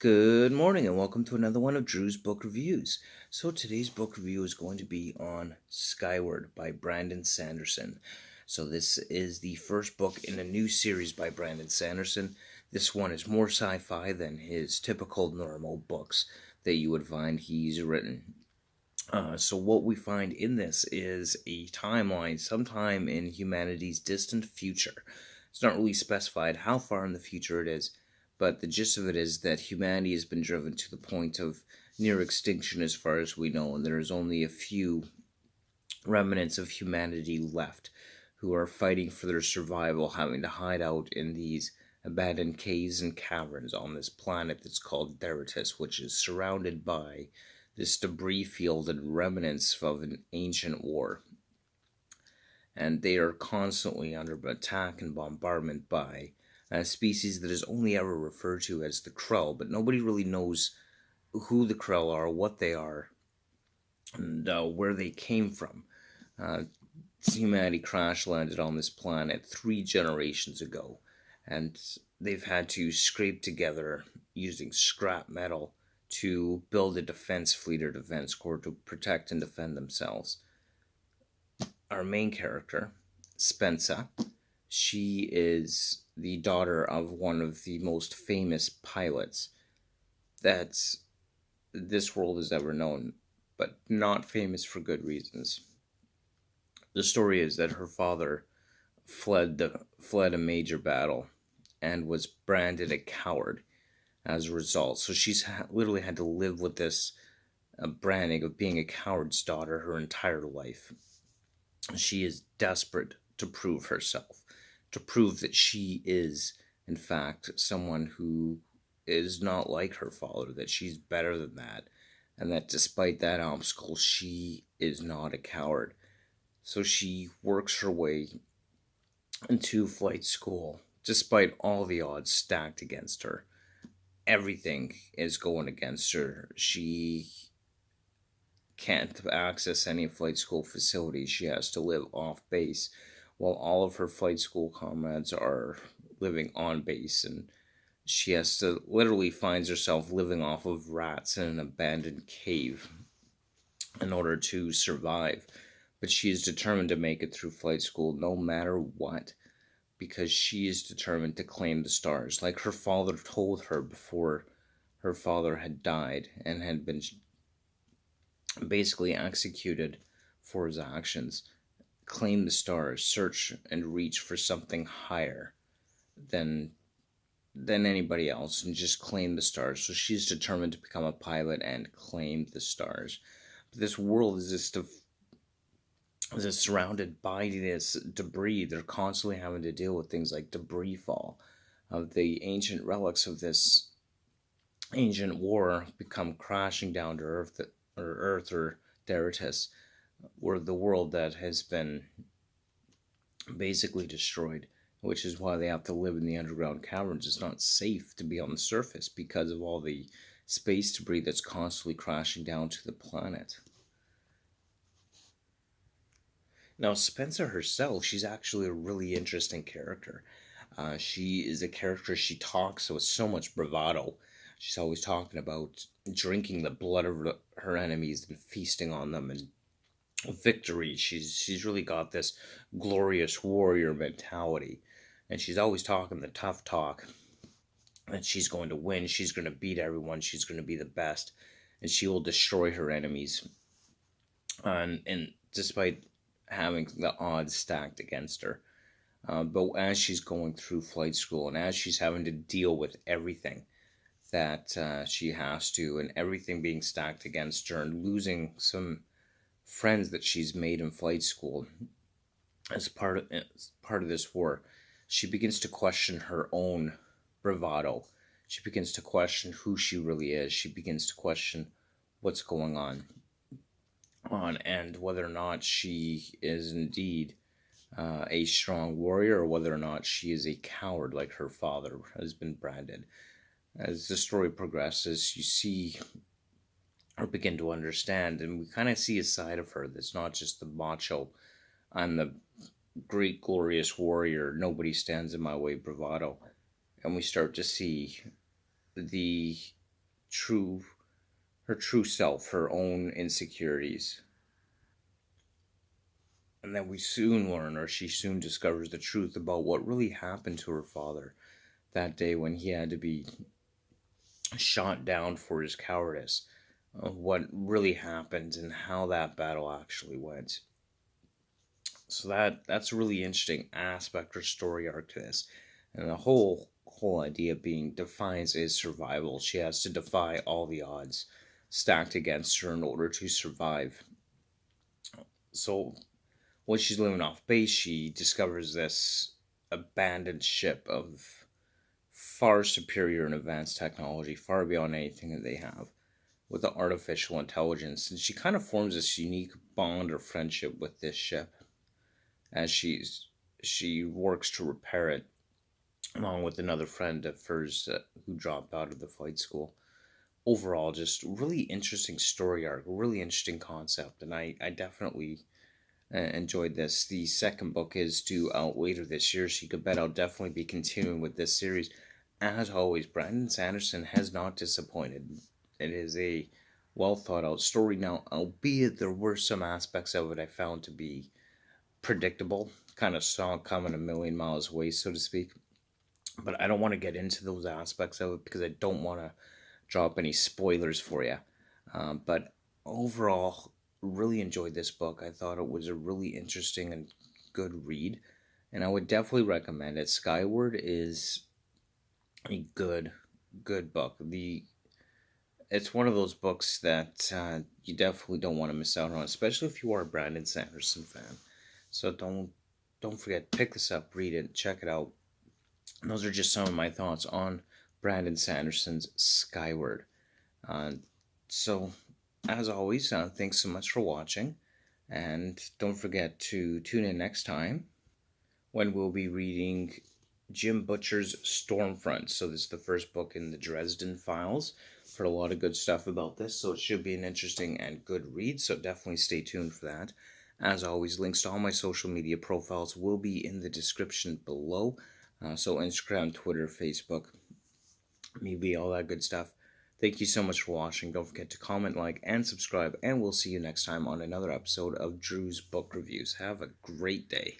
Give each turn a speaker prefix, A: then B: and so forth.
A: Good morning and welcome to another one of Drew's book reviews. So today's book review is going to be on Skyward by Brandon Sanderson. So this is the first book in a new series by Brandon Sanderson. This one is more sci-fi than his typical normal books that you would find he's written. So what we find in this is a timeline sometime in humanity's distant future. It's not really specified how far in the future it is, but the gist of it is that humanity has been driven to the point of near extinction as far as we know, and there is only a few remnants of humanity left who are fighting for their survival, having to hide out in these abandoned caves and caverns on this planet that's called Deritus, which is surrounded by this debris field and remnants of an ancient war. And they are constantly under attack and bombardment by a species that is only ever referred to as the Krell, but nobody really knows who the Krell are, what they are, and where they came from. Humanity crash landed on this planet 3 generations ago, and they've had to scrape together using scrap metal to build a defense fleet or defense corps to protect and defend themselves. Our main character, Spencer, she is the daughter of one of the most famous pilots that this world has ever known, but not famous for good reasons. The story is that her father fled a major battle and was branded a coward as a result. So she's literally had to live with this branding of being a coward's daughter her entire life. She is desperate to prove herself, to prove that she is, in fact, someone who is not like her father, that she's better than that, and that despite that obstacle, she is not a coward. So she works her way into flight school, despite all the odds stacked against her. Everything is going against her. She can't access any flight school facilities. She has to live off base, while all of her flight school comrades are living on base, and she has to literally finds herself living off of rats in an abandoned cave in order to survive. But she is determined to make it through flight school no matter what, because she is determined to claim the stars, like her father told her before her father had died and had been basically executed for his actions. Claim the stars, search and reach for something higher than anybody else, and just claim the stars. So she's determined to become a pilot and claim the stars. But this world is just surrounded by this debris. They're constantly having to deal with things like debris fall of the ancient relics of this ancient war become crashing down to Earth or Deritus, or the world that has been basically destroyed, which is why they have to live in the underground caverns. It's not safe to be on the surface because of all the space debris that's constantly crashing down to the planet. Now, Spencer herself, she's actually a really interesting character. She is a character, she talks with so much bravado. She's always talking about drinking the blood of her enemies and feasting on them, and victory. She's really got this glorious warrior mentality, and she's always talking the tough talk. And she's going to win. She's going to beat everyone. She's going to be the best, and she will destroy her enemies. And despite having the odds stacked against her. But as she's going through flight school and as she's having to deal with everything that she has to, and everything being stacked against her, and losing some friends that she's made in flight school as part of this war, she begins to question her own bravado. She begins to question who she really is. She begins to question what's going on and whether or not she is indeed a strong warrior, or whether or not she is a coward like her father has been branded. As the story progresses, you see her begin to understand, and we kind of see a side of her that's not just the macho, I'm the great glorious warrior, nobody stands in my way bravado. And we start to see the true her true self, her own insecurities. And then we soon learn, or she soon discovers the truth about what really happened to her father that day when he had to be shot down for his cowardice, of what really happened and how that battle actually went. So that's a really interesting aspect or story arc to this. And the whole idea being Defiance is survival. She has to defy all the odds stacked against her in order to survive. So when she's living off base, she discovers this abandoned ship of far superior and advanced technology, far beyond anything that they have, with the artificial intelligence. And she kind of forms this unique bond or friendship with this ship as she works to repair it, along with another friend of hers who dropped out of the flight school. Overall, just really interesting story arc, really interesting concept, and I definitely enjoyed this. The second book is due out later this year, so you could bet I'll definitely be continuing with this series. As always, Brandon Sanderson has not disappointed. It is a well thought out story now, albeit there were some aspects of it I found to be predictable, kind of saw it coming a million miles away, so to speak. But I don't want to get into those aspects of it because I don't want to drop any spoilers for you. But overall, really enjoyed this book. I thought it was a really interesting and good read, and I would definitely recommend it. Skyward is a good book. It's one of those books that you definitely don't want to miss out on, especially if you are a Brandon Sanderson fan. So don't forget, pick this up, read it, check it out. And those are just some of my thoughts on Brandon Sanderson's Skyward. Uh, so, as always, thanks so much for watching. And don't forget to tune in next time when we'll be reading Jim Butcher's Stormfront. So this is the first book in the Dresden Files. Heard a lot of good stuff about this, so it should be an interesting and good read. So definitely stay tuned for that. As always, links to all my social media profiles will be in the description below. So Instagram, Twitter, Facebook, maybe all that good stuff. Thank you so much for watching. Don't forget to comment, like, and subscribe. And we'll see you next time on another episode of Drew's Book Reviews. Have a great day.